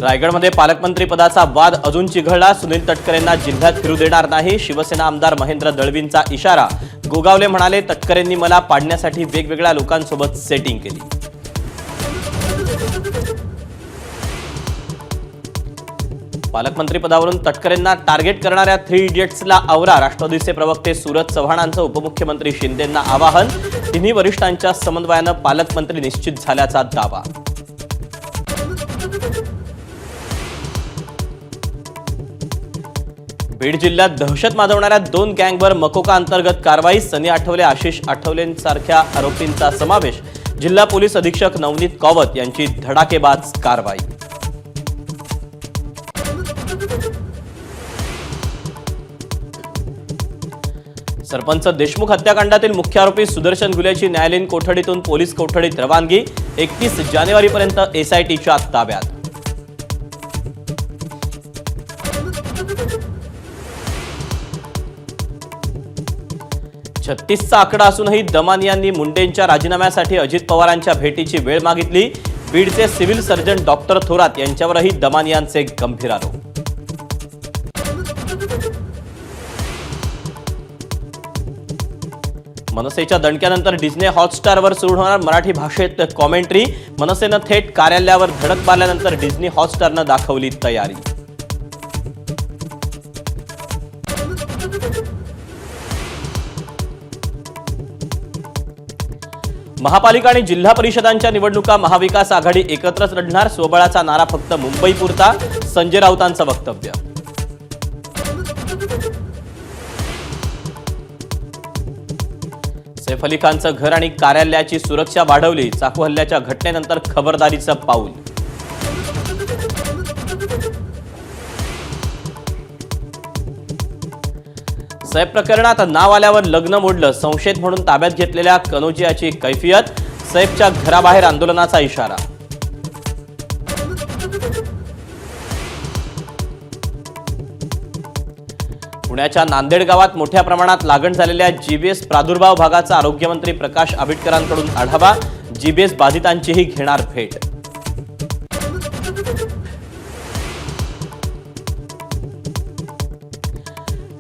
रायगडमध्ये पालकमंत्री पदाचा वाद अजून चिघळला। सुनील तटकरेंना जिल्ह्यात फिरू देणार नाही। शिवसेना आमदार महेंद्र दळवींचा इशारा। गोगावले म्हणाले, तटकरेंनी मला पाडण्यासाठी वेगवेगळ्या लोकांसोबत सेटिंग केली। पालकमंत्री पदावरून तटकरेंना टार्गेट करणाऱ्या 3 इडियट्सला आवरा। राष्ट्रवादीचे प्रवक्ते सूरज चव्हाणांचं उपमुख्यमंत्री शिंदेंना आवाहन। तिन्ही वरिष्ठांच्या समन्वयानं पालकमंत्री निश्चित झाल्याचा दावा। बीड जिल्ह्यात दहशत माजवणाऱ्या 2 गँगवर मकोका अंतर्गत कारवाई। सनी आठवले, आशिष आठवलेंसारख्या आरोपींचा समावेश। जिल्हा पोलीस अधीक्षक नवनीत कौवत यांची धडाकेबाज कारवाई। सरपंच देशमुख हत्याकांडातील मुख्य आरोपी सुदर्शन गुलेची न्यायालयीन कोठडीतून पोलीस कोठडीत रवानगी। 31 जानेवारीपर्यंत एसआयटीच्या ताब्यात। छत्तीसचा आकडा असूनही दमानियांनी मुंडेंच्या राजीनाम्यासाठी अजित पवारांच्या भेटीची वेळ मागितली। बीडचे सिव्हिल सर्जन डॉक्टर थोरात यांच्यावरही दमानियांचे गंभीर आरोप। मनसेच्या दणक्यानंतर डिस्ने हॉटस्टारवर सुरू होणार मराठी भाषेत कॉमेंट्री। मनसेनं थेट कार्यालयावर धडक मारल्यानंतर डिस्नी हॉटस्टारनं दाखवली तयारी। महापालिका आणि जिल्हा परिषदांच्या निवडणुका महाविकास आघाडी एकत्रच लढणार। स्वबळाचा नारा फक्त मुंबईपुरता, संजय राऊतांचं वक्तव्य। सैफ अली खानचं घर आणि कार्यालयाची सुरक्षा वाढवली। चाकू हल्ल्याच्या घटनेनंतर खबरदारीचं पाऊल। सैफ प्रकरणात नाव आल्यावर लग्न मोडलं। संशयित म्हणून ताब्यात घेतलेल्या कनोजियाची कैफियत। सैफच्या घराबाहेर आंदोलनाचा इशारा। पुण्याच्या नांदेड गावात मोठ्या प्रमाणात लागण झालेल्या जीबीएस प्रादुर्भाव भागाचा आरोग्यमंत्री प्रकाश आंबेडकरांकडून आढावा। जीबीएस बाधितांचीही घेणार भेट।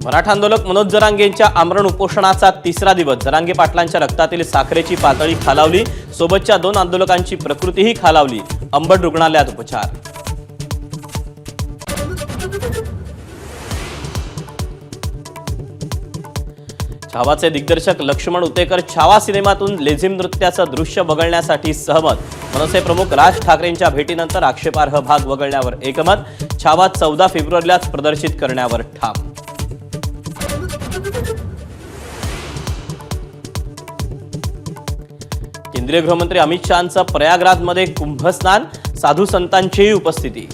मराठा आंदोलक मनोज जरांगेंच्या आमरण उपोषणाचा 3रा दिवस। जरांगे पाटलांच्या रक्तातील साखरेची पातळी खालावली। सोबतच्या 2 आंदोलकांची प्रकृतीही खालावली। अंबड रुग्णालयात उपचार। छावाचे दिग्दर्शक लक्ष्मण उतेकर छावा सिनेमातून लेझिम नृत्याचं दृश्य वगळण्यासाठी सहमत। मनसे प्रमुख राज ठाकरेंच्या भेटीनंतर आक्षेपार्ह भाग वगळण्यावर एकमत। छावा 14 फेब्रुवारीलाच प्रदर्शित करण्यावर ठाम। केंद्रीय गृहमंत्री अमित शहांचं प्रयागराजमध्ये कुंभस्नान। साधू संतांचीही उपस्थिती।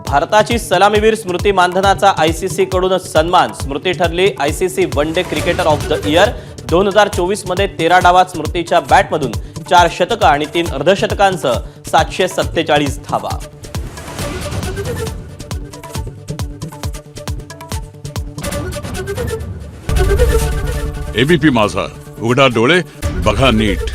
भारताची सलामीवीर स्मृती मानधनाचा आयसीसी कडून सन्मान। स्मृती ठरली ICC one day cricketer of the year. 2024 मध्ये 13 डावात स्मृतीच्या बॅटमधून 4 शतकं आणि 3 अर्धशतकांसह 747 धावा। एबीपी माझा, उघडा डोळे बघा नीट।